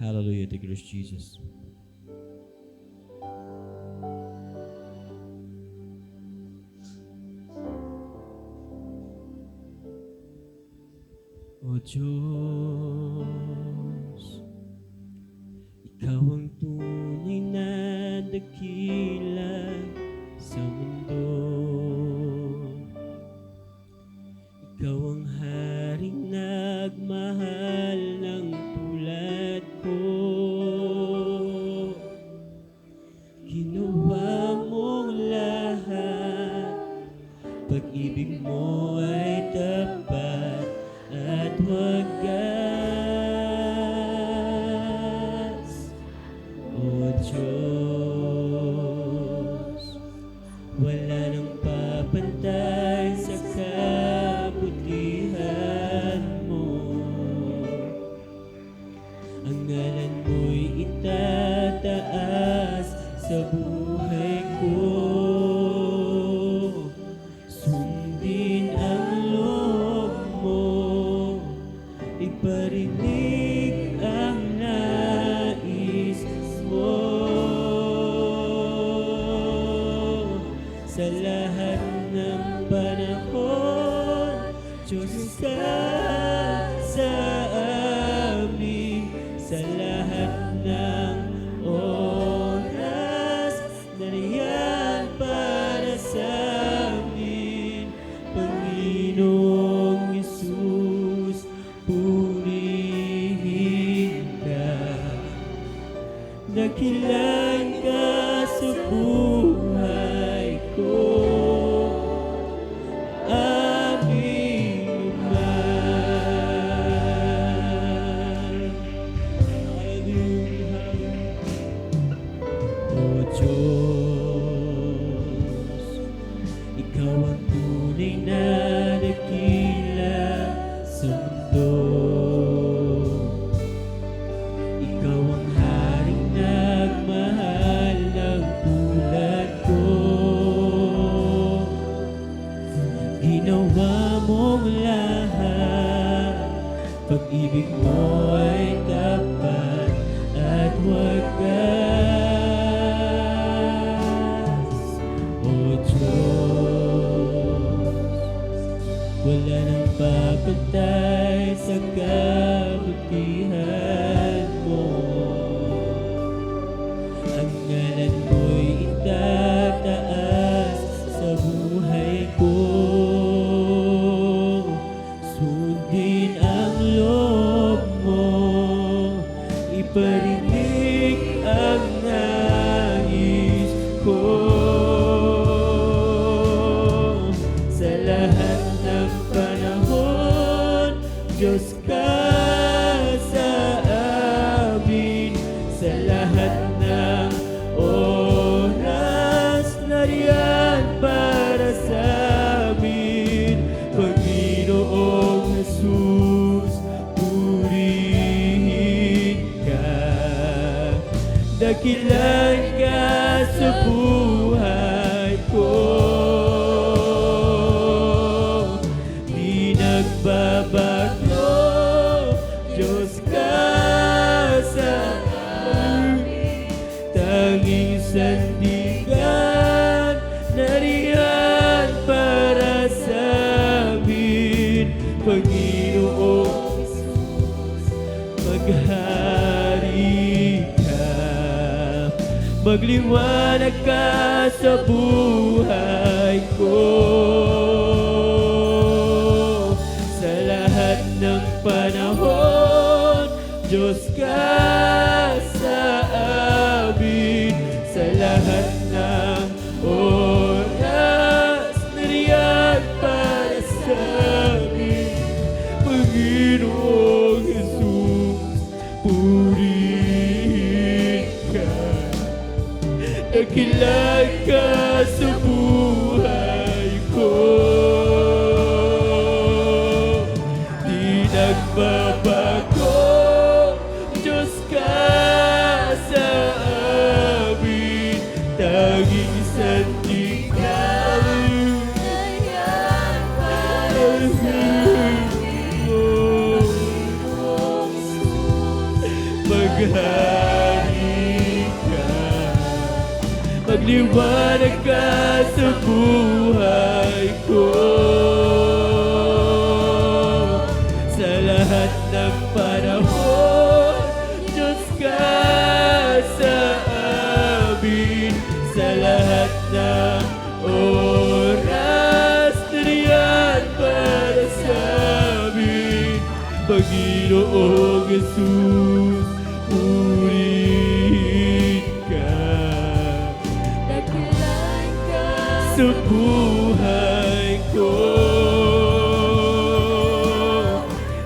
Hallelujah. Thank you, Lord Jesus. O Diyos, Ikaw ang tunay na dakila sa mundo. Ikaw ang haring nagmahal ng tulad ko. Ginawa mong lahat, pag-ibig mo ay tapat at wagas. O Diyos, wala nang papantay sa kabutihan mo. Ang ngalan mo'y itataas sa buhay ko. Sundin ang loob mo, iparinig ang nais mo. Sa lahat ng panahon, Diyos ka sa amin. Sa lahat ng oras, nariyan para sa amin. Panginoong Jesus, purihin ka. Dakilan ka sa buhay ko. Aming mahal. Hallelujah. O Diyos, Ikaw ang tunay na dakila sa mundo. Ikaw ang haring nagmahal ng tulad ko. Ginawa mong lahat, pag-ibig mo ay tapat at wagas. O Diyos, wala nang papantay sa kabutihan mo. Ang ngalan mo'y itataas sa buhay ko. Sundin ang loob mo, iparinig ang nais ko. Sa lahat ng panahon, Diyos ka sa amin. Sa lahat ng oras, nariyan para sa amin. Panginoong Jesus, purihin ka. Dakilan ka sa buhay ko. Di nagbabago, Diyos ka sa amin. Tanging sandigan, nariyan para sa amin. Panginoong Jesus, maghari ka. Magliwanag ka sa buhay ko. Sa lahat ng panahon, Diyos ka sa amin. Sa lahat ng oras, nariyan para sa amin. Panginoong Jesus, purihin ka. Dakilan ka sa buhay ko. Di nagbabago, Diyos ka sa amin. Tanging sandigan, nariyan para sa amin. Maghari Magliwanag ka sa buhay ko. Sa lahat ng panahon, Diyos ka sa amin. Sa lahat ng oras, nariyan para sa amin. Panginoong Jesus, purihin ka. Dakilan ka Sa buhay ko,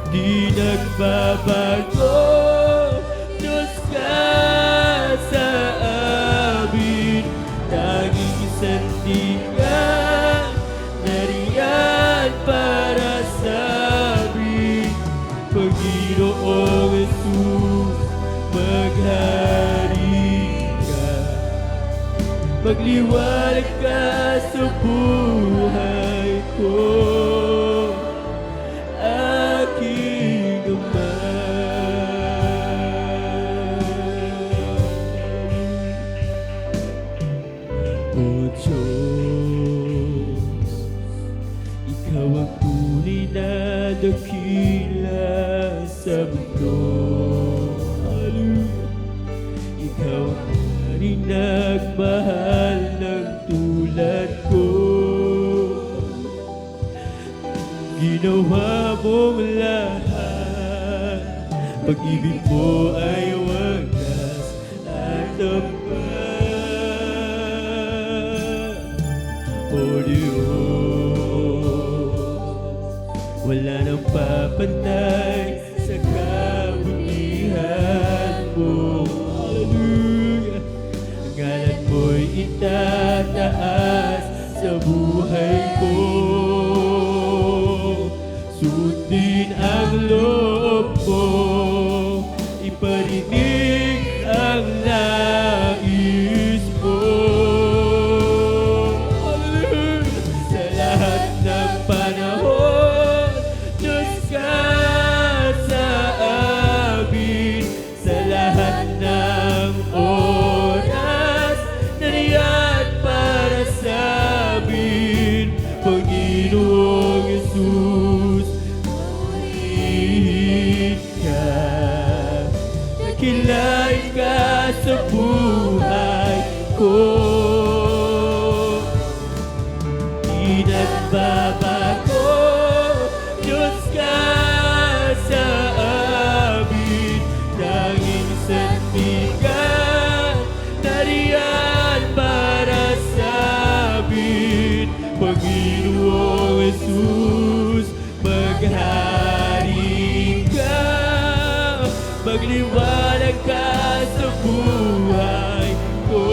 di nagbabago. Diyos ka sa amin. Tanging isang tiyan, nariyan para sa amin. Panginoong Jesus, maghari ka. Magliwanag ka sa buhay ko, aking Ama. O Diyos, Ikaw ang tunay na dakila sa mundo. Hallelujah. Ikaw ang rin nagmahal ng tulad ko. Ginawa mong lahat, pag-ibig mo ay wagas at tapat. O Diyos, wala nang papantay sa kabutihan mo. Hallelujah. Ang ngalan mo'y itataas sa buhay ko. Sundin ang loob mo, iparinig ang nais mo. Hallelujah. Sa lahat ng panahon, Diyos ka sa amin. Sa lahat ng oras, nariyan para sa amin. Panginoong Jesus, purihin ka. Dakilain ka sa buhay ko. Di nagbabago. Diyos ka sa amin. Tanging sandigan, nariyan para sa amin. Panginoong Jesus, maghari ka. Magliwanag ka sa buhay ko.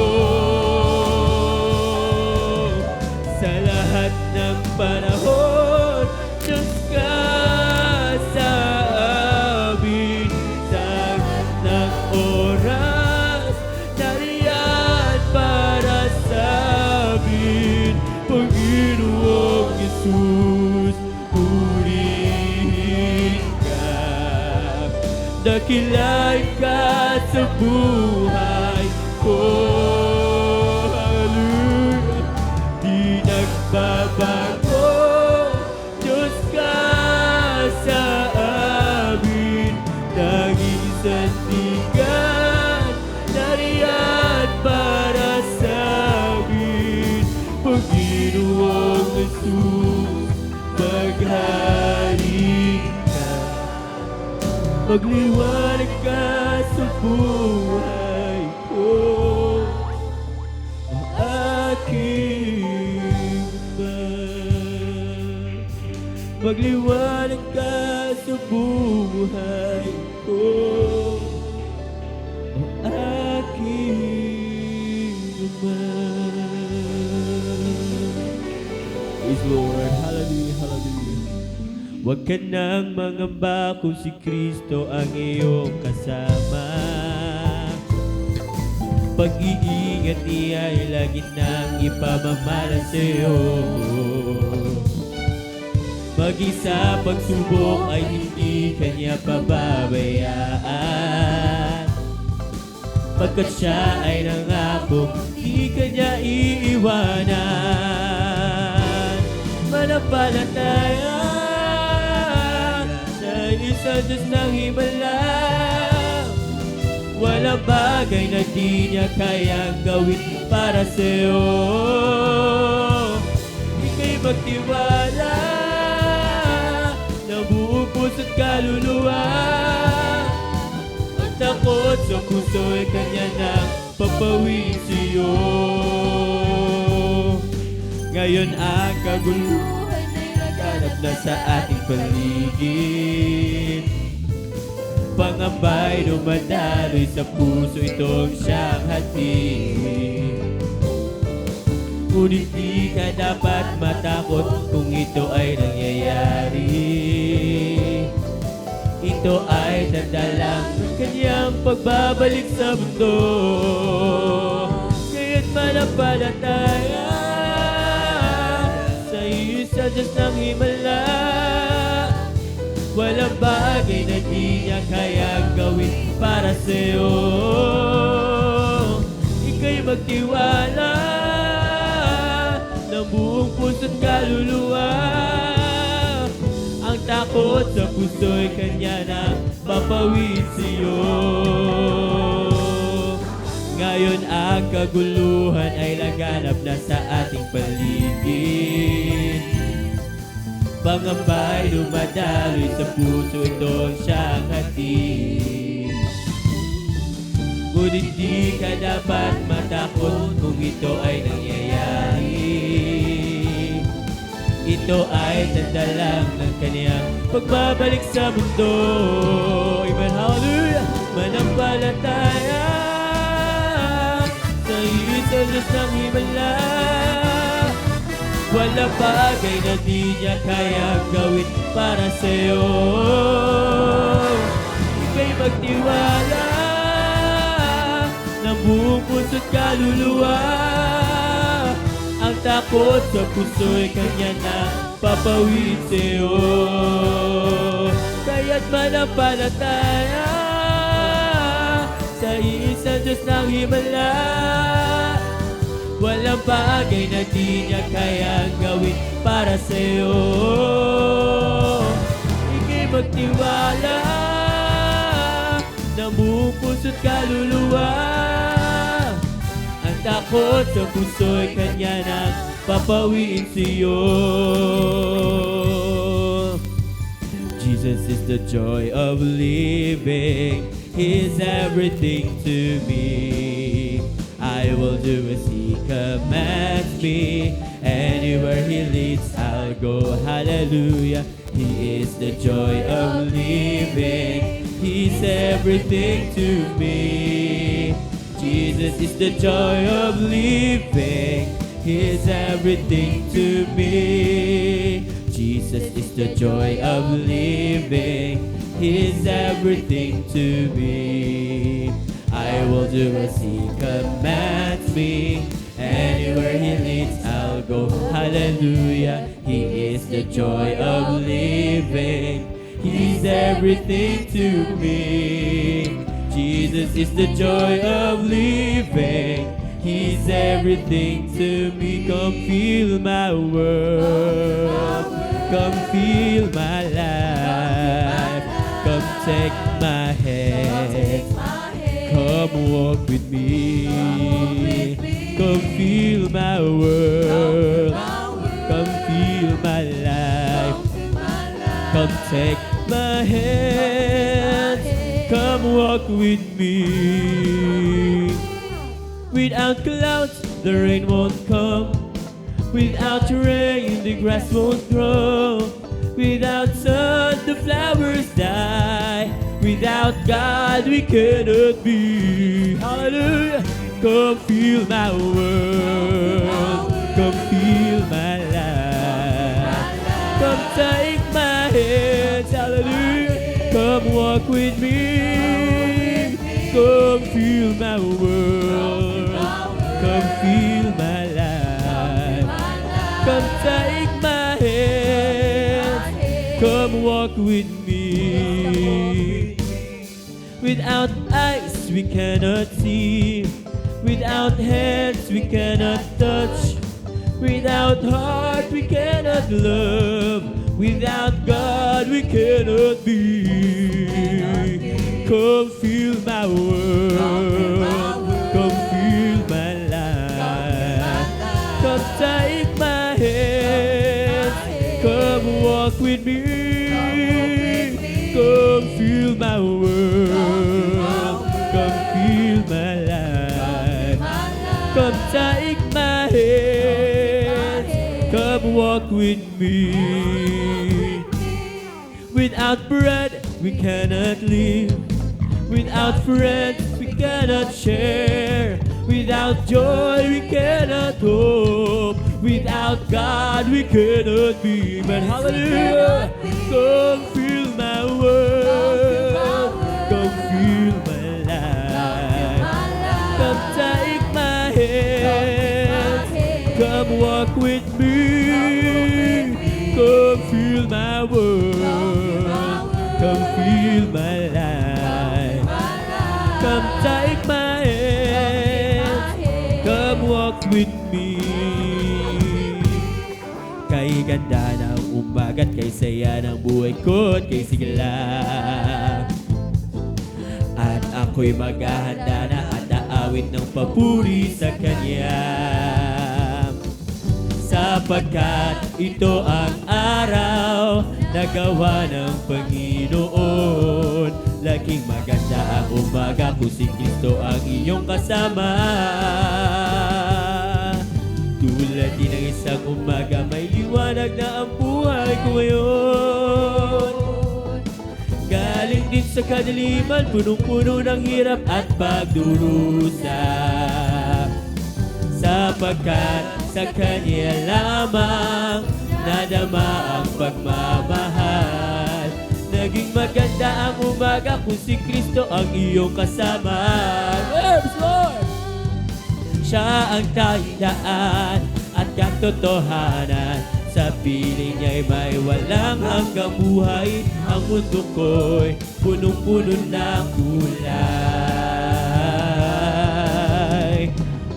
Sa lahat ng panahon, Diyos ka sa amin. Sa lahat ng oras, nariyan para sa amin. Panginoong Jesus, purihin ka. Dakilain ka sa buhay ko. Hallelujah. Di nagbabago. Diyos ka sa amin. Tanging sandigan, nariyan para sa amin. Panginoong Jesus, maghari ka. Magliwanag ka sa buhay ko, ang aking Ama. Magliwanag ka sa buhay ko, ang aking Ama. Praise Lord. Hallelujah, hallelujah. Huwag ka nang mangamba kung si Kristo ang iyong kasama. Pag-iingat niya ay lagi nang ipamamala sa'yo. Mag-isa pagsubok ay hindi kanya pababayaan. pagkat siya ay nangako di kanya iiwanan. Manampalataya sa isang Diyos ng himala, walang bagay na di niya kayang gawin para sa'yo. Ika'y magtiwala ng buong puso't kaluluwa. Ang takot sa puso'y kanya nang papawid sa'yo. Ngayon ang kaguluhan ay naganap na sa ating paligid. Pangamba'y dumadaloy sa puso, itong siyang hatid. Ngunit di ka dapat matakot kung ito ay nangyayari. Ito ay tanda lang ng kanyang pagbabalik sa mundo. Kaya't manampalataya sa isa Diyos ng himala, walang bagay na di niya kayang gawin para sa'yo. Ika'y magtiwala ng buong puso't kaluluwa. Ang takot sa puso'y kanya na papawid sa'yo. Ngayon ang kaguluhan ay laganap na sa ating paligid. Pangamba'y dumadaloy sa puso, itong siyang hatid. Ngunit di ka dapat matakot kung ito ay nangyayari. Ito ay tanda lang ng kanyang pagbabalik sa mundo. Amen, hallelujah! Manampalataya sa isang Diyos ng himala, walang bagay na di niya kayang gawin para sa'yo. Ika'y magtiwala ng buong puso't kaluluwa. Ang takot sa puso'y kanya na papawid sa'yo. Kaya't manampalataya sa isang Diyos ng himala, walang bagay na di niya kayang gawin para sa'yo. Ika'y magtiwala ng buong puso't kaluluwa. Ang takot sa puso'y kanya nang papawiin sa'yo. Jesus is the joy of living. He's everything to me. I will do as He commands me. Anywhere He leads, I'll go. Hallelujah. He is the joy of living. He's everything to me. Jesus is the joy of living. He's everything to me. Jesus is the joy of living. He's everything to me. I will do as He commands me. Anywhere He leads, I'll go. Hallelujah. He is the joy of living. He's everything to me. Jesus is the joy of living. He's everything to me. Come feel my world. Come feel my life. Come take my hand. Come walk with me. Come feel my world. Come feel my life. Come take my hand. Come walk with me. Without clouds, the rain won't come. Without rain, the grass won't grow. Without sun, the flowers die. Without God, we cannot be. Hallelujah. Come feel my world. Come feel my life. Come take my hands. Hallelujah. Come walk with me. Come feel my world. Come feel my life. Come take my hands. Come walk with me. Without eyes, we cannot see. Without hands we cannot touch. Without heart we cannot love. Without God we cannot be. Come fill my world. Come fill my life. Come take my hand. Come walk with me. Come fill my world. Come fill my life. Come take my hand. Come walk with me. Without bread we cannot live. Without friends we cannot share. Without joy we cannot hope. Without God we cannot be. But hallelujah, come fill my world. Come fill my life. Come take my hand. Come walk with me. Come fill my world. Come fill my life. Come take my hand. Come walk with me. Kay ganda ng umagat, kay saya ng buhay ko at kay sigla. At ako'y maghahanda na at aawit ng papuri sa Kanya. Sapagkat ito ang araw na gawa ng Panginoon. Laging maganda ang umaga kung si Kristo ang iyong kasama. Tulad din ng isang umaga, may liwanag na ang buhay ko ngayon. Galing din sa kadiliman, punong-puno ng hirap at pagdurusa. Sapagkat sa Kanya lamang nadama ang pagmamahal. Naging maganda ang umaga kung si Kristo ang iyong kasama. Yes, Lord! Siya ang tandaan at katotohanan. Sa piling niya'y may walang hanggang buhay. Ang mundo ko'y punong-puno ng kulay.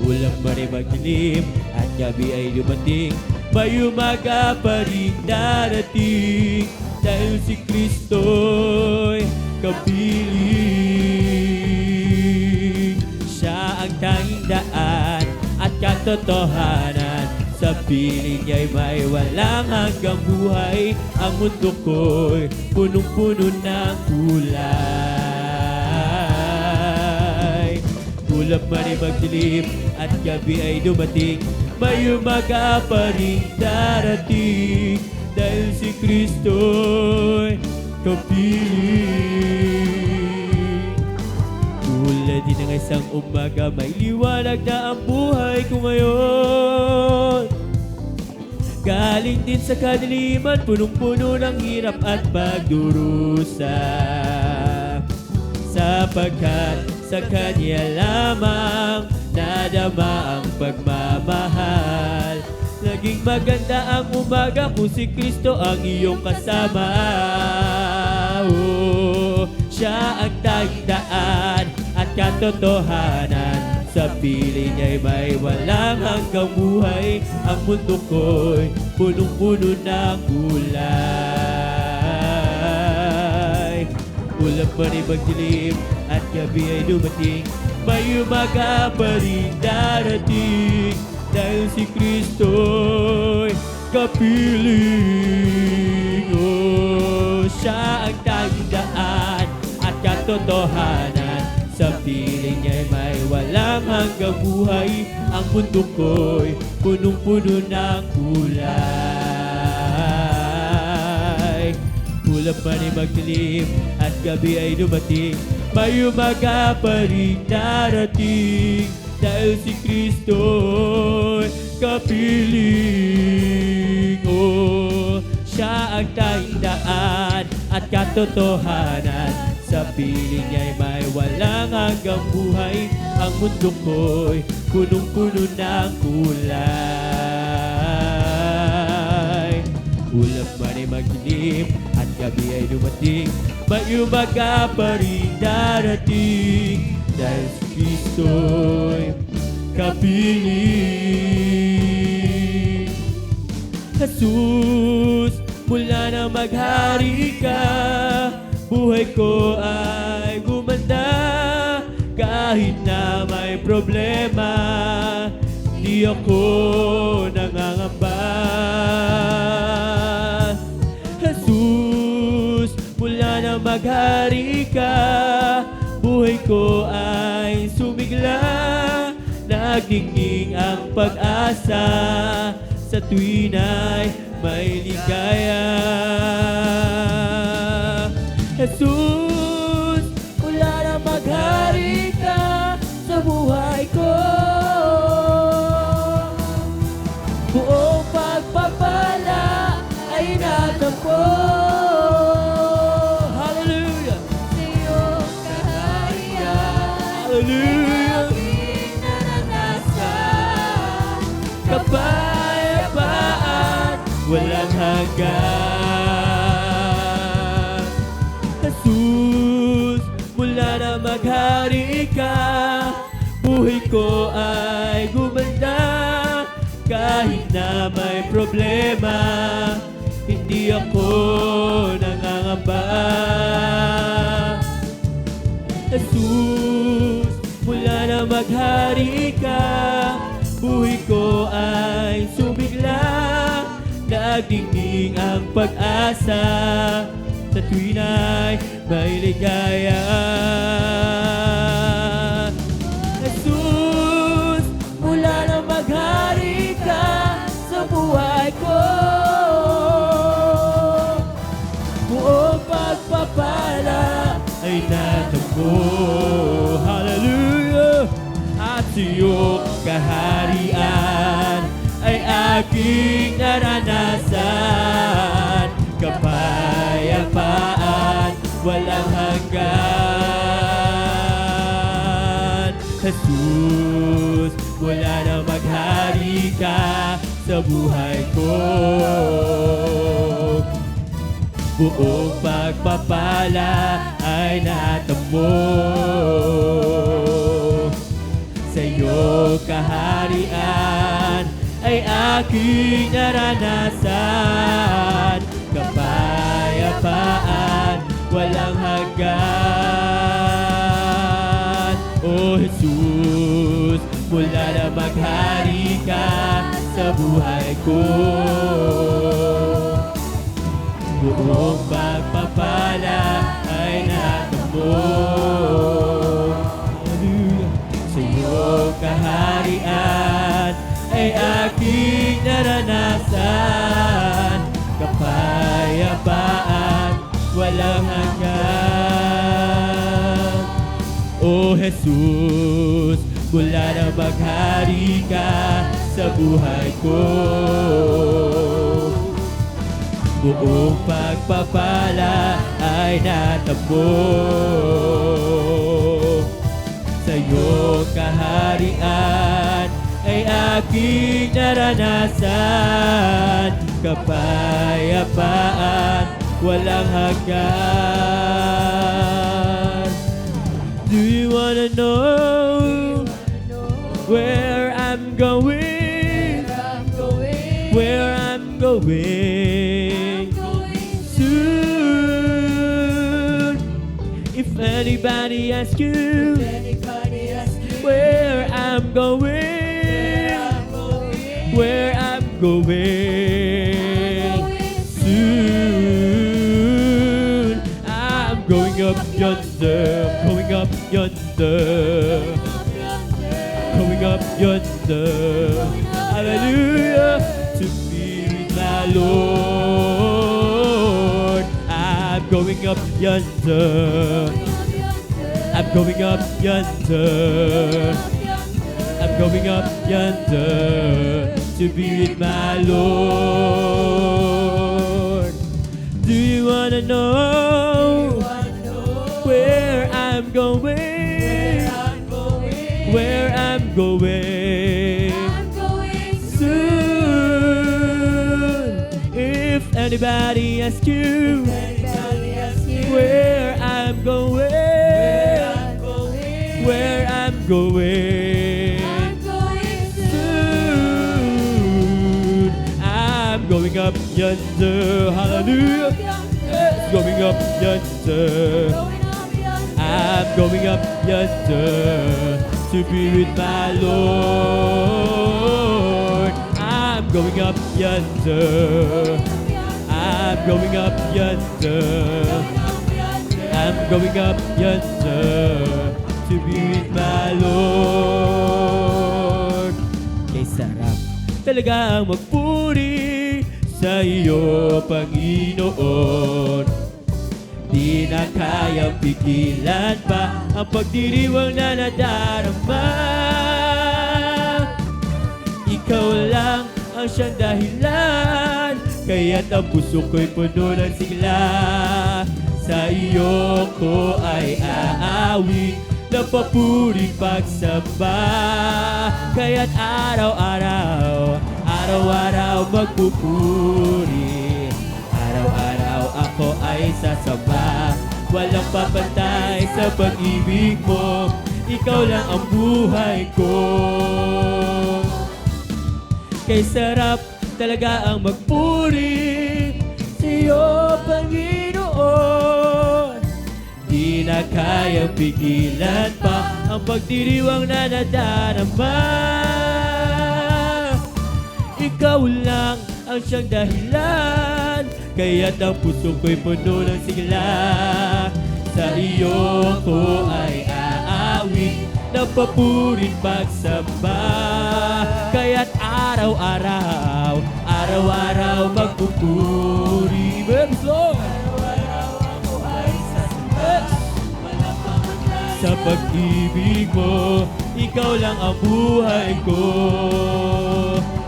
Ulang man ay magdilim at gabi ay dumating, may umaga pa rin darating. Dahil si Kristo'y kapiling. Siya ang tanging daan at katotohanan. Sa piling niya'y may walang hanggang buhay. Ang mundo ko'y punong-puno ng kulay. Ulap man ay magdilim at gabi ay dumating, may umaga pa rin darating. Dahil si Kristo'y kapiling. Tulad din ng isang umaga, may liwanag na ang buhay ko ngayon. Galing din sa kadiliman, punong-puno ng hirap at pagdurusa. Sapagkat sa Kanya lamang nadama ang pagmamahal. Naging maganda ang umaga kung si Kristo ang iyong kasama. Oh, siya ang tanging daan at katotohanan. Sa piling niya'y may walang hanggang buhay. Ang mundo ko'y punong-puno ng kulay. Ulap man ay magdilim at gabi ay dumating, may umaga pa rin darating. Dahil si Kristo'y kapiling. Oh, siya ang tanging daan at katotohanan. Sa piling niya'y may walang hanggang buhay. Ang mundo ko'y punong-puno ng kulay. Ulap man ay magdilim at gabi ay dumating, may umaga pa rin darating. Dahil si Kristo'y kapiling. Oh, siya ang tanging daan at katotohanan. Sa piling niya'y may walang hanggang buhay. Ang mundo ko'y punong-puno ng kulay. Ulap man ay magdilim at gabi ay dumating, may umaga pa rin darating. dahil si Kristo'y kapiling. Jesus, mula na maghari ka, buhay ko ay gumanda. Kahit na may problema, di ako nangangamba. Jesus, mula na maghari ka, buhay ko ay sumigla. Nagdingning ang pag-asa, sa tuwin ay may ligaya. Jesus, mula na maghari ka sa buhay ko, buong pagpapala ay natampo. Hallelujah! Sa iyong kaharian, Hallelujah! aking naranasan. Kapayapaan, walang hanggan. Jesus, mula na maghari ka, buhay ko ay gumanda. Kahit na may problema, hindi ako nangangamba. Jesus, mula na maghari ka, buhay ko ay sumigla. Nagdingning ang pag-asa, sa tuwin ay may ligaya. Jesus, mula na maghari ka sa buhay ko, buong pagpapala ay natampo. Hallelujah! At sa iyong kaharian ay aking naranasan. Kapayapaan, walang hanggan. Jesus, wala na maghari ka sa buhay ko, buong pagpapala ay natamo. Sa iyong kaharian ay aking naranasan. Kapayapaan, walang hanggan. O Jesus, mula na maghari ka sa buhay ko, buong pagpapala ay natamo. Sa iyong kaharian ay aking naranasan. Kapayapaan, walang hanggan. O Jesus, mula na maghari ka sa buhay ko, buong pagpapala ay natamo. Sa iyong kaharian ay aking naranasan. Kapayapaan, walang hanggan. Do you wanna know where I'm going? Where I'm going soon. If anybody asks you where I'm going, where I'm going soon. I'm going up yonder, going up yonder, going up yonder. Hallelujah, to be with my Lord. I'm going up yonder, I'm going up yonder, I'm going up yonder to be with my Lord. Do you wanna know where I'm going? Where I'm going soon. If anybody asks you where I'm going, where I'm going. I'm going Soon I'm going up yonder. Hallelujah. It's going up yonder. I'm going up yonder to be with my Lord. I'm going up yonder. I'm going up yonder. I'm going up yonder to be with my Lord. Kay sarap talaga ang magpuri sa iyo, Panginoon. Di na kayang pigilan pa ang pagdiriwang na nadarama. Ikaw lang ang siyang dahilan, kaya't ang puso ko'y puno ng sigla. Sa iyo ko ay aawit na papuri pagsamba. Kaya't araw-araw, araw-araw magpupuri. Araw-araw ako ay sasamba. Walang papantay sa pag-ibig mo, ikaw lang ang buhay ko. Kay sarap talaga ang magpuri sa iyo, Panginoon. Di na kayang pigilan pa ang pagdiriwang na nadarama. Ikaw lang ang siyang dahilan, kaya't ang puso ko'y puno ng sigla. Sa iyo ko ay aawit na papurit pagsamba. Kaya't araw-araw, araw-araw magpupuri. Araw-araw ako ay sasamba. Walang pamatay Sa pag-ibig mo, ikaw lang ang buhay ko.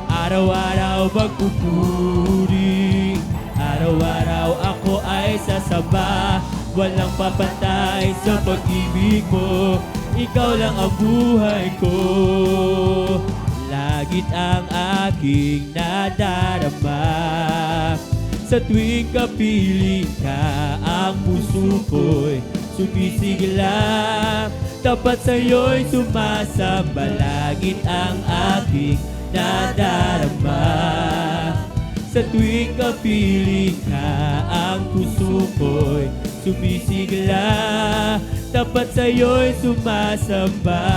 Araw-araw magpupuri. Araw-araw ako ay sasamba. Walang papantay sa pag-ibig mo, ikaw lang ang buhay ko. Langit ang aking nadarama. Sa tuwing kapiling ka, ang puso ko'y sumisigla. Tapat sa'yo'y sumasamba. Langit ang aking nadarama. Sa tuwing kapiling ka, ang puso ko'y sumisigla. Tapat sa'yo'y sumasamba.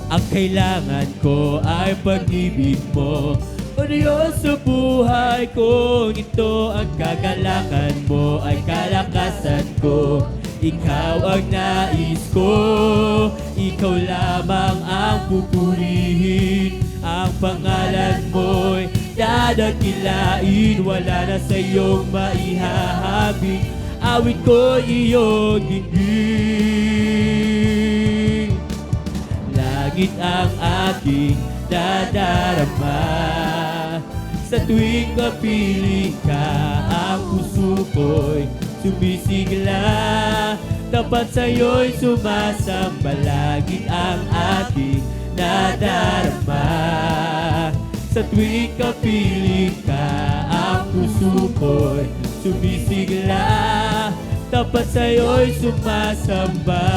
Ang kailangan ko ay pag-ibig mo, O Diyos sa buhay ko. Ito ang kagalakan mo, ay kalakasan ko. Ikaw ang nais ko, ikaw lamang ang pupurihin. Ang pangalan mo'y dadakilain, wala na sa iyong maihahabing. Awit ko iyong dinggin. Langit ang aking dadarama. Sa tuwing kapiling ka, ang puso ko'y sumisigla. Tapat sa'yo'y sumasamba. Langit ang aking nadarama. Sa tuwing kapiling ka, ang puso ko'y sumisigla. Tapat sa'yo'y sumasamba.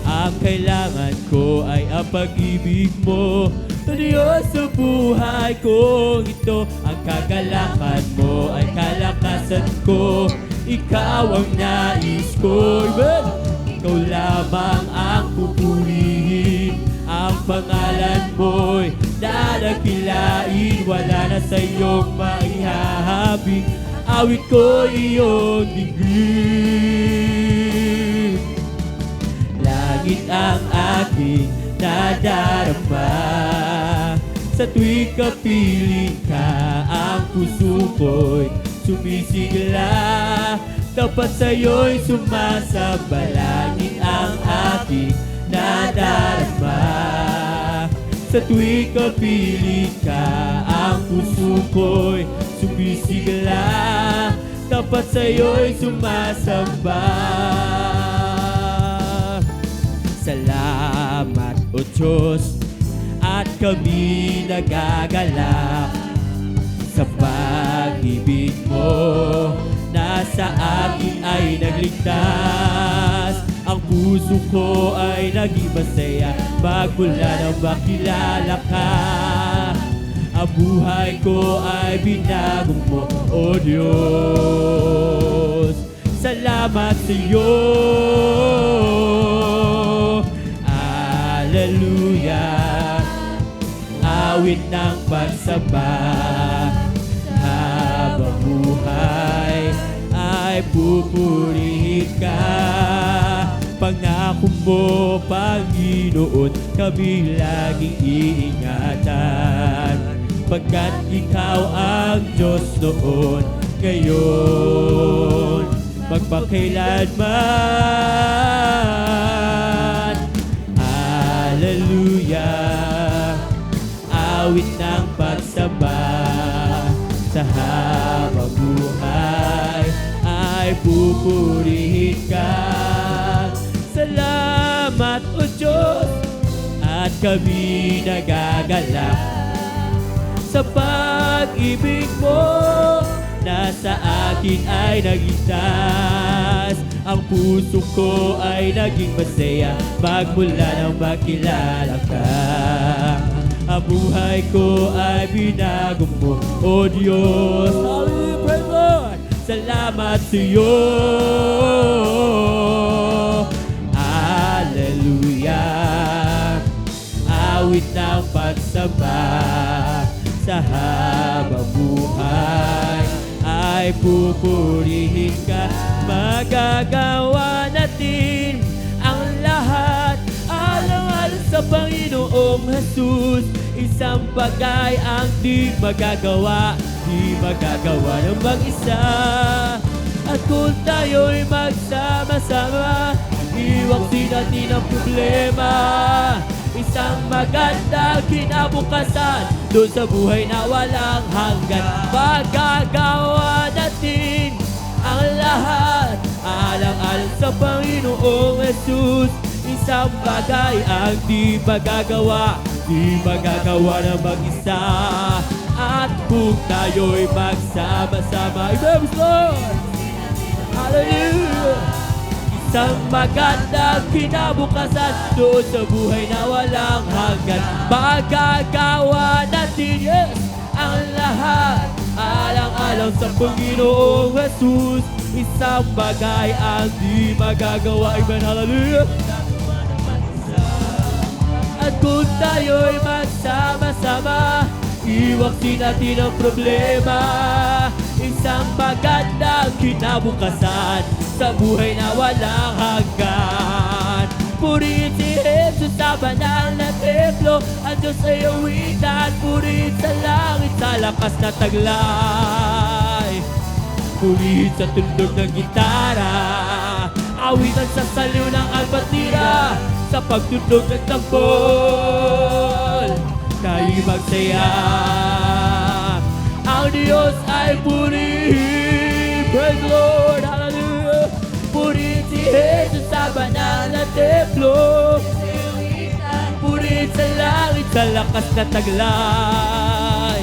Ang kailangan ko ay ang pag-ibig mo, O Diyos sa buhay ko. Ito ang kagalakan mo, ay kalakasan ko. Ikaw ang nais ko, Amen. Ikaw lamang ang pupurihin. Ang pangalan mo'y dadakilain, wala na sa iyong maihahabing. Awit ko iyong dinggin. Langit ang aking nadarama. Sa tuwing kapiling ka, ang puso ko'y sumisigla. Tapat sa'yo'y sumasamba. Langit ang aking nadarama. Sa tuwing kapiling ka, ang puso ko'y sumisigla. Tapat sa'yo'y sumasamba. Salamat, O Diyos, at kami nagagalak sa pag-ibig mo. Nasa akin ay nagligtas. Ang puso ko ay naging masaya magmula nang makilala ka. Ang buhay ko ay binago mo, O Diyos. Salamat sa iyo. Hallelujah. Awit ng pagsamba. Habang buhay ay pupurihin ka. Pangako mo, Panginoon, kami laging iingatan. Pagkat ikaw ang Diyos noon, ngayon, magpakailanman. Hallelujah. Awit ng pagsamba. Sa habang buhay ay pupurihin ka. Salamat, O Diyos, at kami nagagalak sa pag-ibig mo na sa akin ay nagigtas. Ang puso ko ay naging masaya magmula nang makilala ka. Ang buhay ko ay binago mo, O Diyos. Hallelujah, praise Lord. Salamat sa iyo. Hallelujah. Awit ng pagsamba. Sa habang buhay ay pupurihin ka. Magagawa natin ang lahat alang-alang sa Panginoong Jesus. Isang bagay ang di magagawa ng mag-isa. At kung tayo'y magsama-sama, iwaksin natin ang problema. Isang magandang kinabukasan doon sa buhay na walang hanggan. Magagawa natin ang lahat alang-alang sa Panginoong Jesus. Isang bagay ang di magagawa ng mag-isa. At kung tayo'y magsama-sama, Praise Lord! Hallelujah! Isang magandang kinabukasan doon sa buhay na walang hanggan. Magagawa natin, yes, ang lahat alang-alang sa Panginoong Jesus. Isang bagay ang di magagawa. Amen, hallelujah! At kung tayo'y magsama-sama, iwaksin natin ang problema. Isang magandang kinabukasan sa buhay na walang hanggan. Purihin si Jesus sa banal na templo. Ang Diyos ay awitan. Purihin sa langit sa lakas na taglay. Purihin sa tundog ng gitara. Awitan sa saliw ng albatira. Sa pagtundog ng tambol, tayo'y magsaya. Ang Diyos ay purihin. Praise Lord, hallelujah. Purihin si Jesus sa banal na templo. Purihin sa langit sa lakas na taglay.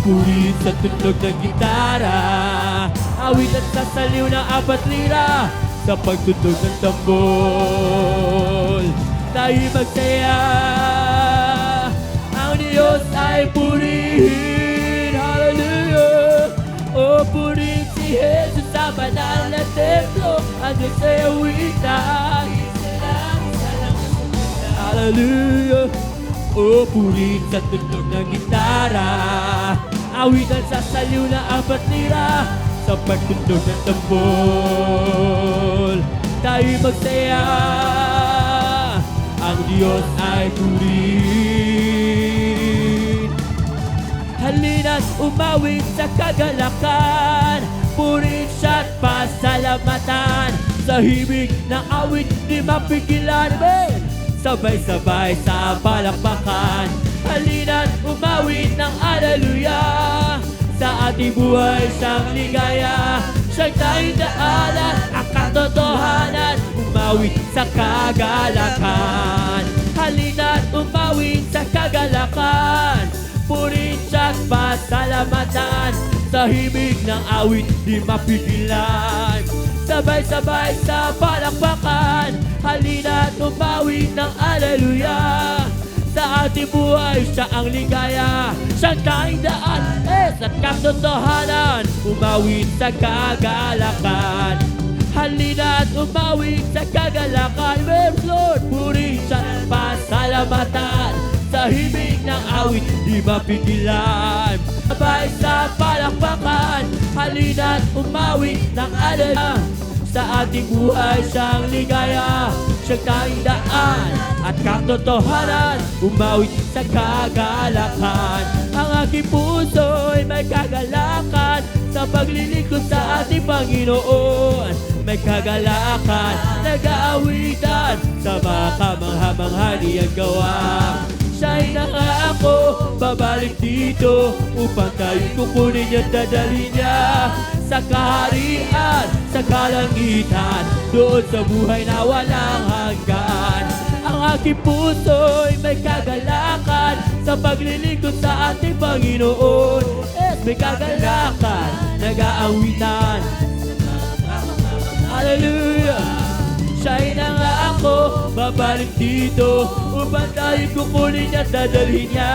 Purihin sa tundog ng gitara. Awitan sa saliw ng apat lira. Sa pagtundog ng tambol, tayo'y magsaya. Ang Diyos ay purihin. Hallelujah. O purihin si Jesus sa banal na templo. Ang Diyos ay awitan. Hallelujah. O purihin sa tundog ng gitara. Awitan sa saliw na apat lira. Sa pagtundog ng tambol, tayo'y magsaya. Ang Diyos ay purihin. Halina't umawit sa kagalakan. Purihin siya't pasalamatan. Sa himig ng awit di mapigilan. Amen! Sabay-sabay sa palakpakan. Halina't umawit ng hallelujah. Sa ating buhay siyang ligaya. Siyang tayong daalan, ang katotohanan. Umawit sa kagalakan. Halina't umawit sa kagalakan. Purihin siya't pasalamatan. Sa himig ng awit di mapigilan. sabay-sabay sa palakpakan. Halina't umawi ng aleluya. Sa ating buhay, siya ang ligaya. Siyang tanging daan, sa katotohanan. Umawit sa kagalakan. Halina't umawit sa kagalakan. Yes, Lord, puri siya ng pasalamatan. Sa himig ng awit, di mapigilan. Sabay sa palakpakan. Halina't umawit ng aleluya. Sa ating buhay, siyang ligaya. Siyang tanging daan at katotohanan. Umawit sa kagalakan. Ang aking puso'y may kagalakan sa paglilingkod sa ating Panginoon. May kagalakan, nag-aawitan sa mga kamangha-mangha niyang gawa. Siya'y nangako, babalik dito upang tayo'y kukunin niya at dadalhin niya sa kaharian, sa kalangitan, doon sa buhay na walang hanggan. Ang aking puso'y may kagalakan sa paglilingkod sa ating Panginoon. Yes, may kagalakan, nag-aawitan. Hallelujah! Siya'y nangako, babalik dito upang tayo'y kukunin niya at dadalhin niya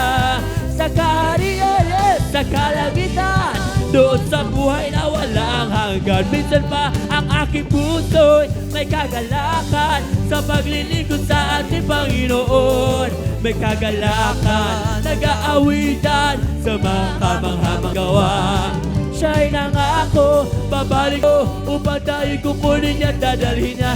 sa kaharian, sa kalangitan, doon sa buhay na walang hanggan. Minsan pa ang aking puso'y may kagalakan sa paglilingkod sa ating Panginoon. May kagalakan, nag-aawitan sa mga kamangha-manghang gawa. Siya'y nangako, babalik ko upang tayo'y kukunin niya at dadalhin niya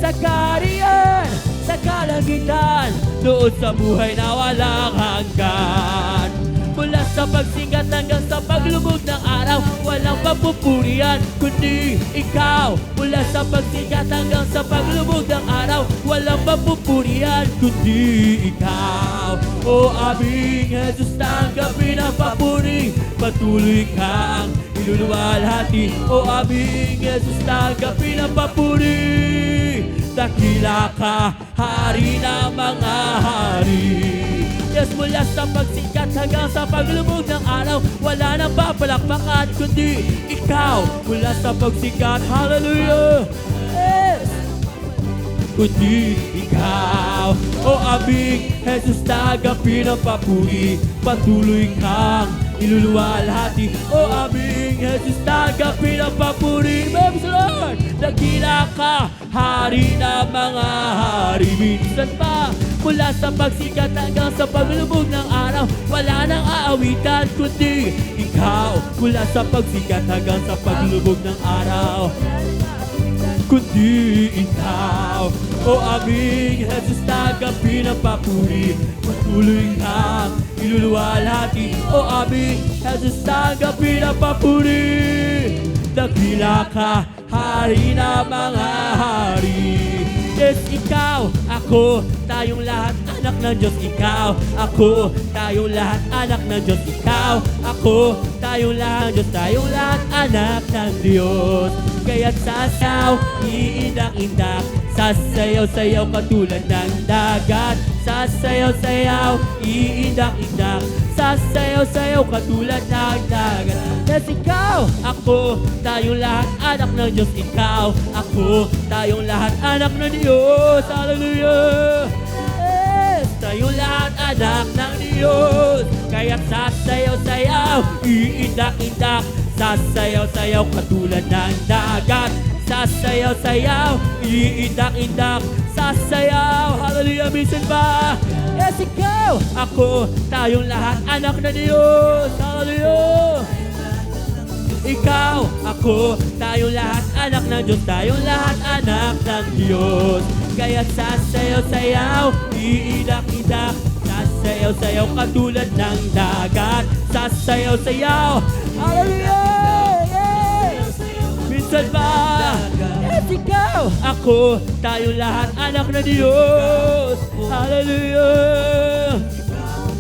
sa kaharian, sa kalangitan, doon sa buhay na walang hanggan. Mula sa pagsikat hanggang sa paglubog ng araw, walang papupurian kundi ikaw. Mula sa pagsikat hanggang sa paglubog ng araw, walang papupurian kundi ikaw. O aming Jesus, tanggapin ang papuri, patuloy kang iluluwalhati. O aming Jesus, tanggapin ang papuri, dakila ka, hari ng mga hari. Yes, mula sa pagsikat hanggang sa paglubog ng araw, wala nang papalakpakan kundi ikaw. Mula sa pagsikat, hallelujah, yes, kundi ikaw. O aming Jesus, tanggapin ang papuri, patuloy kang iluluwalhati. O aming Jesus, tanggapin ang papuri. Praise the Lord! Dakila ka, hari ng mga hari. Minsan pa, mula sa pagsikat hanggang sa paglubog ng araw, wala nang aawitan kundi ikaw. Mula sa pagsikat hanggang sa paglubog ng araw, kundi ikaw. O aming Jesus, tanggapin ang papuri, patuloy kang iluluwalhati. O aming Jesus, tanggapin ang papuri, dakila ka, hari ng mga hari. Yes, ikaw, ako, tayong lahat anak ng Diyos. Ikaw, ako, tayong lahat anak ng Diyos. Ikaw, ako, tayong lahat Diyos. Tayong lahat anak ng Diyos. Kaya't sasaw, iindak-indak, sasayaw-sayaw katulad ng dagat. Sasayaw-sayaw, iindak-indak, sasayaw-sayaw katulad ng dagat. Yes, ikaw, ako, tayong lahat anak ng Diyos. Ikaw, ako, tayong lahat anak ng Diyos. Hallelujah! Yes, tayong lahat anak ng Diyos. Kaya't sasayaw-sayaw, iindak-indak, sasayaw-sayaw katulad ng dagat. Sasayaw-sayaw, iindak-indak, sasayaw. Hallelujah, minsan ba? Yes, ikaw, ako, tayong lahat anak ng Diyos. Hallelujah! Ikaw, ako, tayong lahat anak ng Diyos. Tayong lahat anak ng Diyos. Kaya sasayaw-sayaw, iidak-idak, sasayaw-sayaw katulad ng dagat. Sasayaw-sayaw. Hallelujah! Yes! Minsan ba? Yes, ikaw, ako, tayong lahat anak ng Diyos. Hallelujah!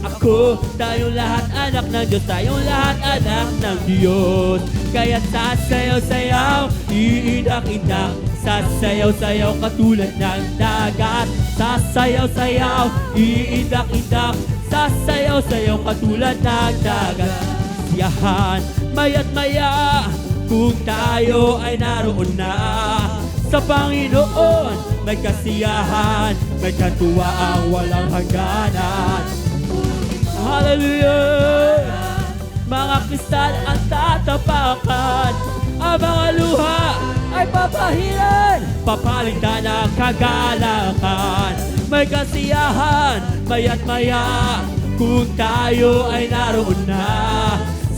Ako, tayong lahat anak ng Diyos. Tayong lahat anak ng Diyos. Kaya't sasayaw-sayaw, iidak-idak, sasayaw-sayaw katulad ng dagat. Sasayaw-sayaw, iidak-idak, sasayaw-sayaw katulad ng dagat. Siyahan, maya't maya, kung tayo ay naroon na. Sa Panginoon may kasiyahan, may katuwaan walang hangganan. Hallelujah! Mga kristal ang tatapakan, ang mga luha ay papahiran, papalitan ang kagalakan. May kasiyahan, maya't maya, kung tayo ay naroon na.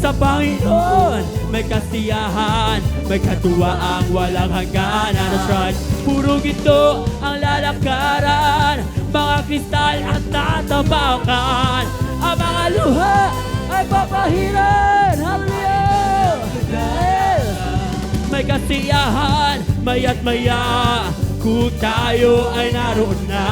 Sa Panginoon may kasiyahan, may katuwaang walang hangganan. That's right, puro ginto ang lalakaran, mga kristal ang tatapakan, ang mga luha ay papahiran. Hallelujah! Yes! May kasiyahan, maya't maya, kung tayo ay naroon na.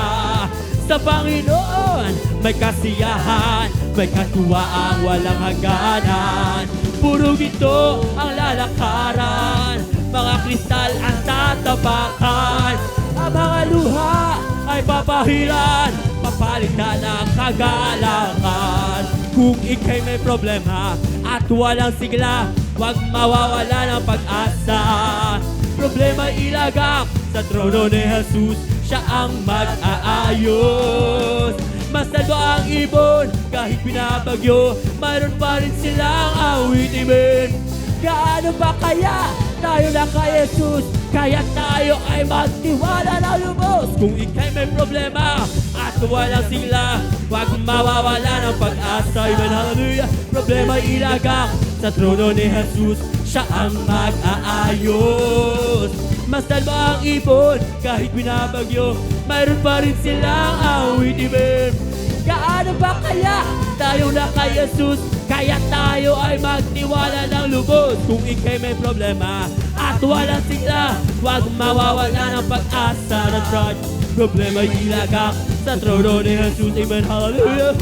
Sa Panginoon may kasiyahan, may katuwaang walang hangganan. Puro ginto ang lalakaran, mga kristal ang tatapakan, ang mga luha ay papahiran, papalitan ang kagalakan. Kung ika'y may problema at walang sigla, huwag mawawala ng pag-asa. Problema ilagak sa trono ni Jesus, siya ang mag-aayos. Masalo ang ibon kahit pinapagyo, mayroon pa rin silang awitin. Gaano ba kaya tayo na kay Jesus, kaya tayo ay magtiwala na lubos. Kung ika'y may problema at walang sigla, huwag mawawala ng pag-asa. Amen, hallelujah. Problema ilagak sa trono ni Jesus, siya ang mag-aayos. Masal ba ang ibon kahit binabagyo, mayroon pa rin silang awitin. Gaano ba kaya tayo na kay Jesus, kaya tayo ay magtiwala ng lubos. Kung ika'y may problema at walang sigla, huwag mawawala ng pag-asa. That's right, problema ilagak sa trono ni Jesus. Amen, hallelujah.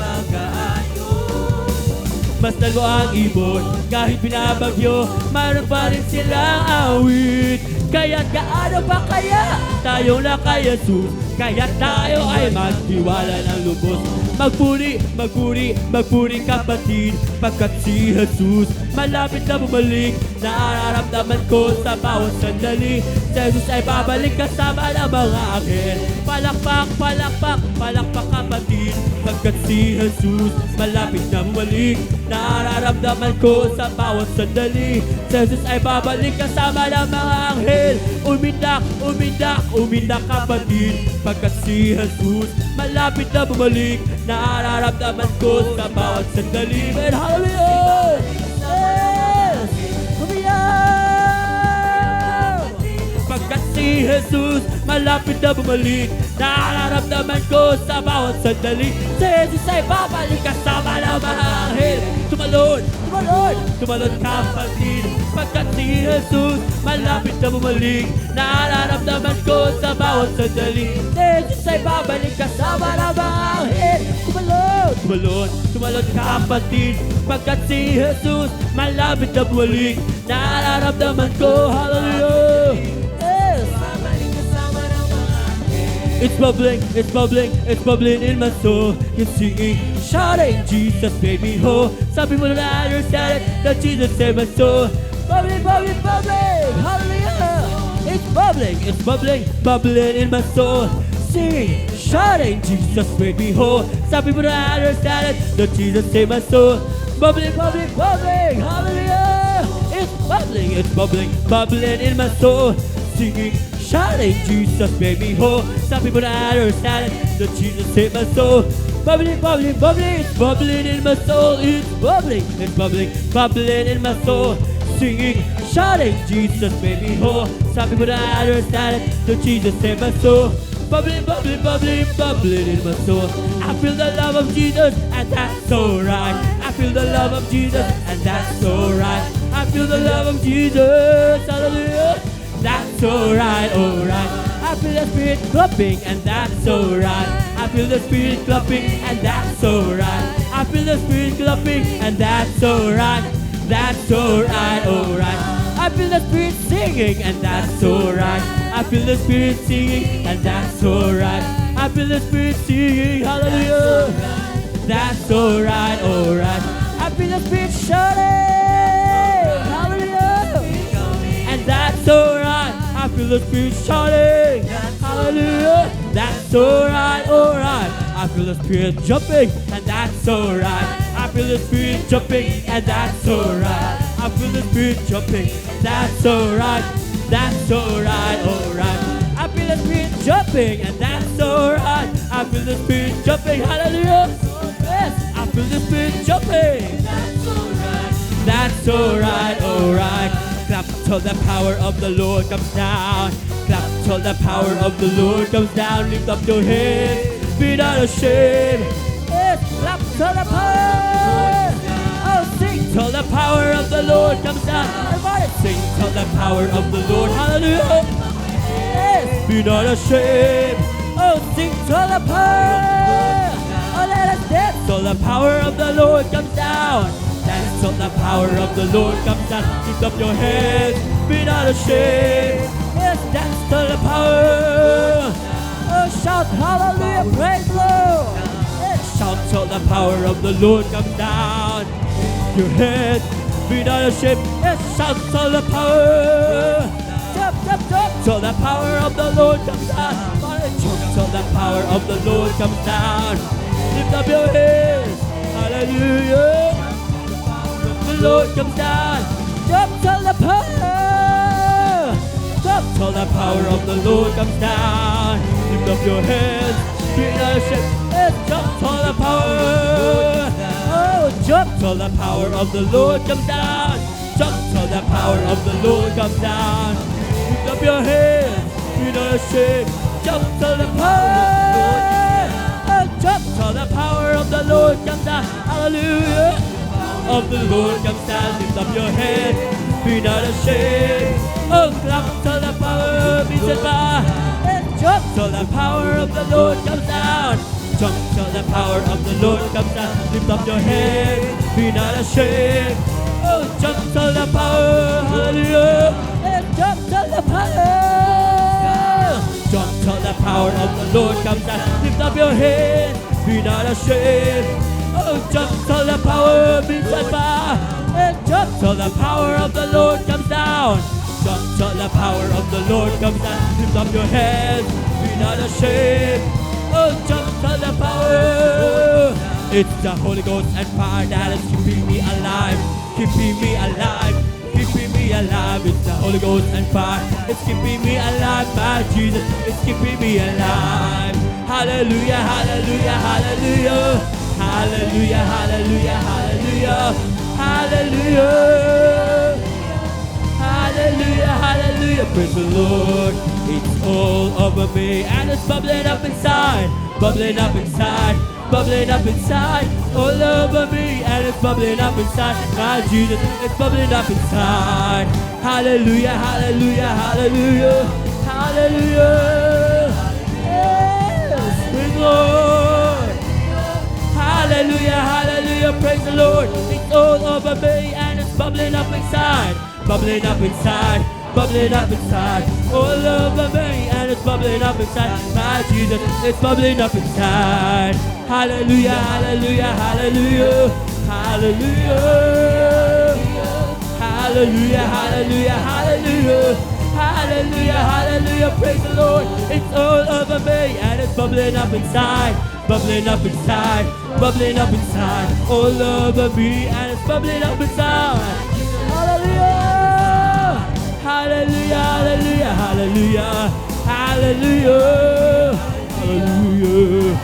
Masal mo ang ibon kahit binabagyo, mayroon pa rin silang awit. Kaya gaano ba kaya tayo na kay Jesus, kaya tayo ay magtiwala ng lubos. Magpuri, magpuri, magpuri kapatid, pagkat si Jesus malapit na bumalik. Nararamdaman ko sa bawat sandali, si Jesus ay babalik kasama ng mga anghel. Palakpak, palakpak, palakpak kapatid, pagkat si Jesus malapit na bumalik. Nararamdaman ko sa bawat sandali, si Jesus ay babalik kasama ng mga anghel. Umindak, umindak, umindak kapatid, pagkat si Jesus malapit na bumalik. Nararamdaman ko sa bawat sandali. Amen, hallelujah! Yes! Umiyak! Pagkat si Jesus malapit na bumalik, nararamdaman ko sa bawat sandali, si Jesus ay babalik kasama ng mga anghel. Tumalon, tumalon, tumalon kapatid, pagkat si Jesus malapit na bumalik, nararamdaman ko sa bawat sandali, si Jesus ay babalik kasama ng mga anghel. Tumalon, tumalon, tumalon kapatid, pagkat si Jesus malapit na bumalik, nararamdaman ko. Hallelujah! Yes! It's bubbling, it's bubbling, it's bubbling in my soul. You're singing, shouting, Jesus made me whole. Some people don't understand it, that Jesus saved my soul. Bubbling, bubbling, bubbling, hallelujah. It's bubbling, bubbling in my soul. Singing, shouting, Jesus made me whole. Some people don't understand it, that Jesus saved my soul. Bubbling, bubbling, bubbling, hallelujah. It's bubbling, bubbling in my soul. Singing, shouting, Jesus made me whole. Some people don't understand it, that Jesus saved my soul. Bubbling, bubbling, bubbling, it's bubbling in my soul. It's bubbling, bubbling in my soul. Singing, shouting, Jesus made me whole. Some people don't understand it, that Jesus saved my soul. Bubbling, bubbling, bubbling, bubbling in my soul. I feel the love of Jesus, and that's so right. I feel the love of Jesus, and that's so right. I feel the love of Jesus, hallelujah. That's alright, alright. I feel the Spirit clapping, and that's alright. I feel the Spirit clapping, and that's alright. I feel the Spirit clapping, and that's alright. That's alright, alright. I feel the Spirit singing, and that's alright. I feel the Spirit singing, and that's alright. I feel the Spirit singing, hallelujah. That's alright, alright. I feel the Spirit shouting, hallelujah. the Spirit shouting. Hallelujah. That's alright, alright. I feel the Spirit jumping, and that's alright. I feel the Spirit jumping, and that's alright. I feel the Spirit jumping, that's alright. That's alright, alright. I feel the Spirit jumping, and that's alright. I feel the Spirit jumping, hallelujah. Yes, I feel the Spirit jumping. That's alright, alright. Clap till the power of the Lord comes down. Clap till the power of the Lord comes down. Lift up your head, be not ashamed. Yes, clap till the power. Oh, sing till the power of the Lord comes down. Everybody sing till the power of the Lord. Hallelujah. Yes, be not ashamed. Oh, sing till the power. Oh, let us dance till the power of the Lord comes down. Dance till the power of the Lord comes down. Lift up your heads, be not ashamed. Yes, dance till the power. Oh, shout hallelujah, praise the Lord. Yes, shout till the power of the Lord comes down. Your head, be not ashamed. Yes, shout till the power. Jump, jump, jump till the power of the Lord comes down. Jump till the power of the Lord comes down. Lift up your heads, hallelujah. The Lord comes down. Jump till the power. Jump till the power of the Lord comes down. Lift up your heads, be not ashamed. Yes, jump till the power. Oh, jump till the power of the Lord comes down. Jump till the power of the Lord comes down. Lift up your heads, be not ashamed. Jump till the power. Oh, jump till the power of the Lord comes down. Hallelujah. Of the Lord comes down. Lift up your head, be not ashamed. Oh, clap till the power be set by. And jump till the power of the Lord comes down. Jump till the power of the Lord comes down. Lift up your head, be not ashamed. Oh, jump till the power, hallelujah. And jump till the power. Jump till the power of the Lord comes down. Lift up your head, be not ashamed. Oh, jump till the power be set by. And jump till the power of the Lord comes down. Jump till the power of the Lord comes down. Lift up your head, be not ashamed. Oh, jump till the power. It's the Holy Ghost and fire that is keeping me alive. Keeping me alive. Keeping me alive. It's the Holy Ghost and fire. It's keeping me alive. My Jesus, it's keeping me alive. Hallelujah, hallelujah, hallelujah. Hallelujah, hallelujah, hallelujah. Hallelujah. Hallelujah, hallelujah. Praise the Lord. It's all over me and it's bubbling up inside. Bubbling up inside. Bubbling up inside. All over me and it's bubbling up inside. My Jesus, it's bubbling up inside. Hallelujah, hallelujah, hallelujah. Hallelujah. Yes, praise the Lord. Hallelujah, hallelujah, praise the Lord. It's all over me and it's bubbling up inside. Bubbling up inside, bubbling up inside. All over me and it's bubbling up inside. My Jesus, it's bubbling up inside. Hallelujah, hallelujah, hallelujah. Hallelujah. Hallelujah, hallelujah, hallelujah. Hallelujah, hallelujah, praise the Lord. It's all over me and it's bubbling up inside. Bubbling up inside, bubbling up inside. All over me and it's bubbling up inside. Hallelujah. Hallelujah, hallelujah, hallelujah. Hallelujah. Hallelujah.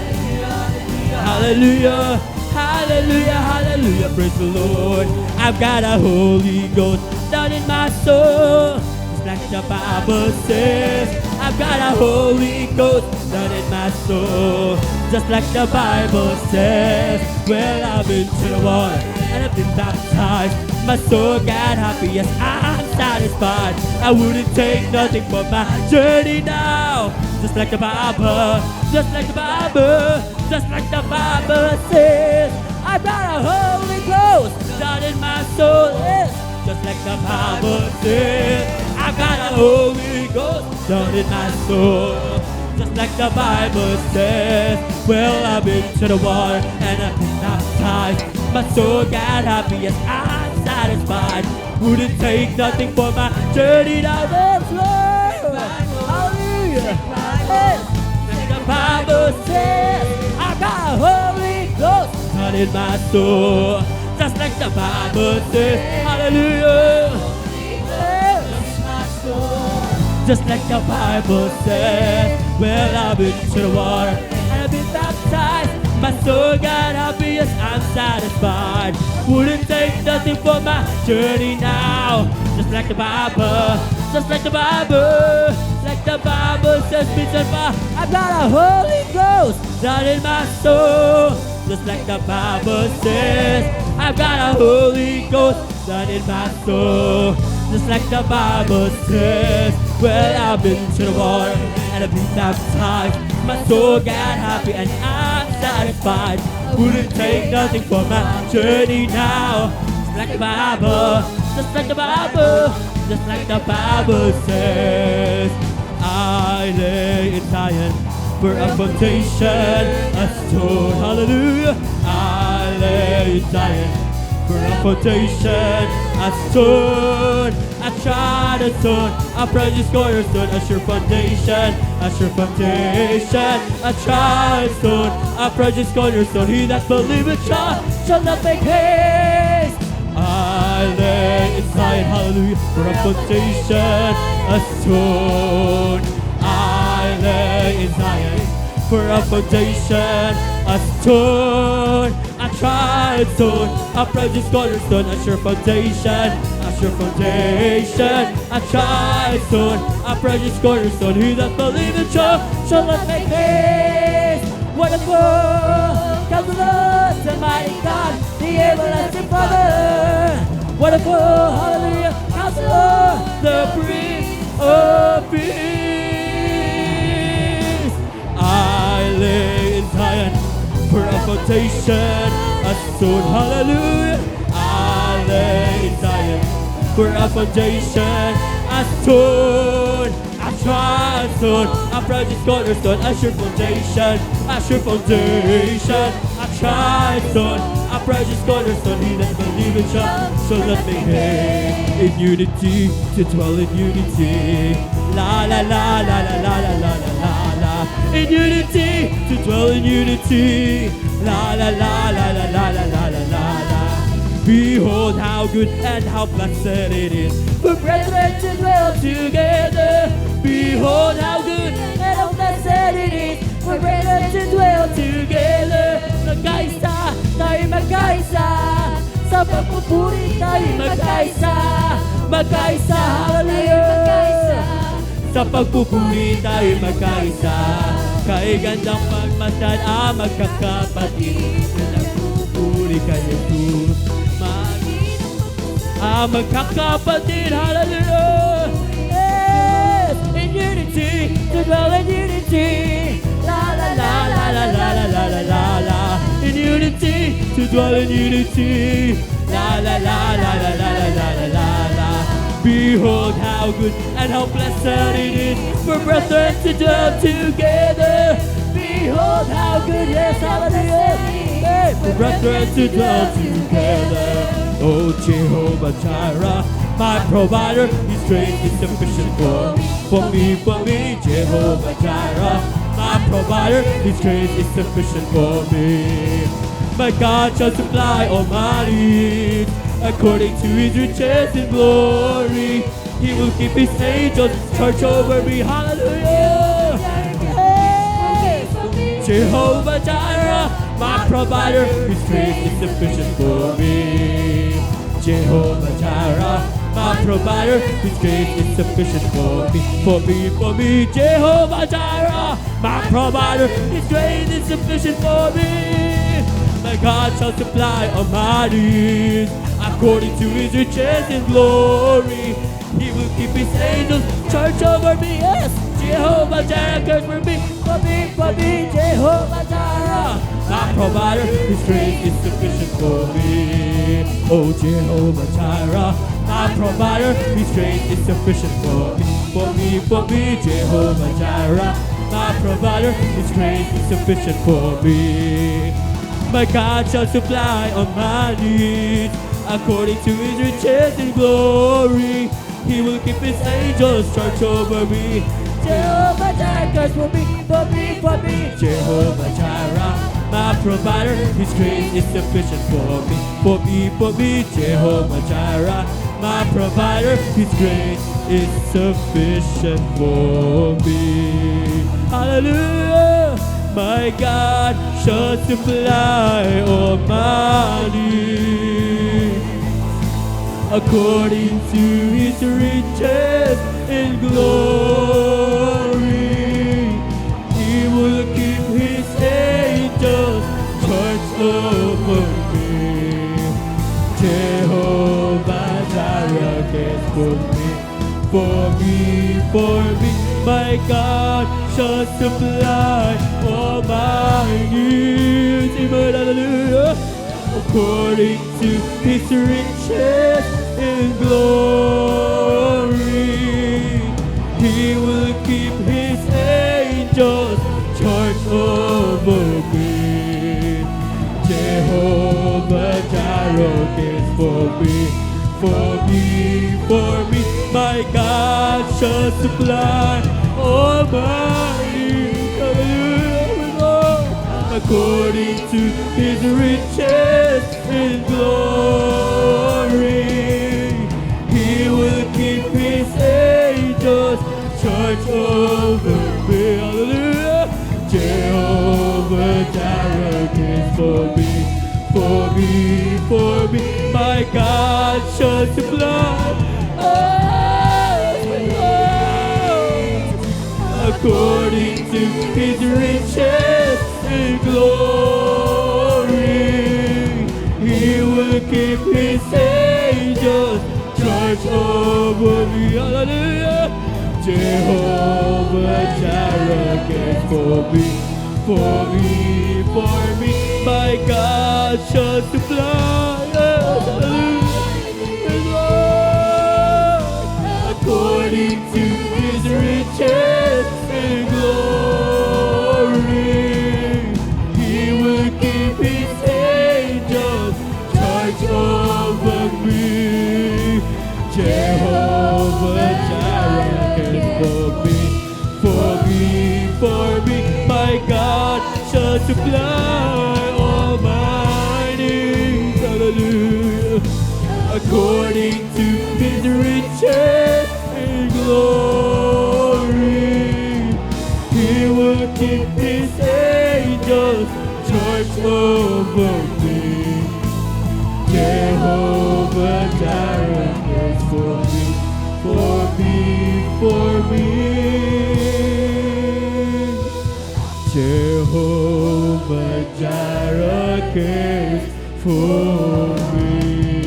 Hallelujah. Hallelujah, hallelujah, praise the Lord. I've got a Holy Ghost down in my soul. Just like the Bible says, I've got a Holy Ghost down in my soul. Just like the Bible says, well, I've been to the water and I've been baptized. My soul got happy, yes, I'm satisfied. I wouldn't take nothing for my journey now. Just like the Bible, just like the Bible, just like the Bible says, I've got a Holy Ghost down in my soul. Yes, just like the Bible says, I've got a Holy Ghost down in my soul. Just like the Bible says, well, I've been to the water and I've been baptized. My soul got happy, yes, I'm satisfied. Wouldn't take nothing for my journey down this road. Hey, like the Bible says, I got Holy Ghost down in my soul. Just like the Bible says, hallelujah. Just like the Bible says, well, I've been to the water and I've been baptized. My soul got happy, yes, I'm satisfied. Wouldn't take nothing for my journey now. Just like the Bible, just like the Bible, like the Bible says, be set fire. I've got a Holy Ghost down in my soul. Just like the Bible says, I've got a Holy Ghost down in my soul. Just like the Bible says, well, I've been to the water and I've been baptized. My soul got happy and I'm satisfied. Wouldn't take nothing for my journey now. Just like the Bible, just like the Bible, just like the Bible says. I lay in Zion for a foundation, a stone, hallelujah. I lay in Zion for a foundation, a stone. I tried a stone, I precious cornerstone, a sure foundation, a sure foundation. I tried a stone, a precious cornerstone. He that believeth shall not make haste. I lay in Zion, hallelujah, for a foundation, a stone. I lay in Zion for a foundation, a stone. I tried stone, a precious cornerstone, a sure foundation, a sure foundation. I tried stone, a precious cornerstone. He that believeth shall not make haste. Wonderful, Counselor, the mighty God, the everlasting Father. Wonderful, hallelujah, Counselor, the Prince of Peace. I lay in Zion for a foundation, a stone, hallelujah. I lay in Zion for a foundation, a stone. I tried stone, a precious cornerstone, a sure foundation, a sure foundation. I tried stone, a precious cornerstone. He that believeth shall not be haste. In unity, to dwell in unity. La la la la la la la la la la. In unity, to dwell in unity. La la la la la la la la la la. Behold how good and how blessed it is for brethren to dwell together. Behold how good and how blessed it is for brethren to dwell together. Magkaisa, tayo magkaisa. Sa pagpupuri tayo magkaisa. Magkaisa, hallelujah. Sa pagpupuri tayo magkaisa. Kay gandang magmasdan ang magkakapatid na nagpupuri kay Jesus. Magkakapatid, hallelujah. Yes, in unity, to dwell in unity. La la la la la la la la la la la. In unity, to dwell in unity. La la la la la la la la la la la. Behold how good and how blessed it is for brethren to dwell together. Behold how good, yes, hallelujah. Hey, for brethren to dwell together. Oh, Jehovah Jireh, my provider, His grace is sufficient for me, Jehovah Jireh, my provider, His grace is sufficient for me. My God shall supply all my needs, according to His riches in glory. He will keep His angels charge over me, hallelujah. Hey, Jehovah Jireh, my provider, His grace is sufficient for me. Jehovah Jireh, my provider, His grace is sufficient for me, Jehovah Jireh, my provider, His grace is sufficient for me. My God shall supply all my needs, according to His riches in glory. He will keep His angels charge over me, yes, Jehovah Jireh cares for me, Jehovah Jireh, my provider, His grace is sufficient for me. Oh, Jehovah Jireh, my provider, His grace is sufficient for me, Jehovah Jireh, my provider, His grace is sufficient for me. My God shall supply all my needs, according to His riches in glory. He will keep His angels charge over me. Jehovah Jireh cares for me, for me, for me. Jehovah Jireh, my provider, His grace is sufficient for me, for me, for me. Jehovah Jireh, my provider, His grace is sufficient for me. Hallelujah! My God shall supply all my needs according to His riches in glory. He will keep His angels charge over me. Jehovah Jireh cares for me, for me, for me. My God shall supply all my needs. Amen, hallelujah. According to His riches in glory, He will keep His angels charge over me. Jehovah Jireh cares for me, for me, for me. My God shall supply all my needs. Hallelujah. According to His riches in glory, He will keep His angels charge over me. Hallelujah. Jehovah Jireh cares for me, for me, for me. My God shall supply according to His riches in glory. He will keep His angels charge over me. Hallelujah. Jehovah Jireh cares for me, for me, for me. My God shall supply. Hallelujah. According to His riches in glory, He will keep His angels charge over me. Jehovah Jireh cares for me, for me, for me. My God shall supply all my needs. Hallelujah. According to His riches in glory, He will keep His angels charge over me. Jehovah Jireh cares for me, for me, for me. Jehovah Jireh cares for me.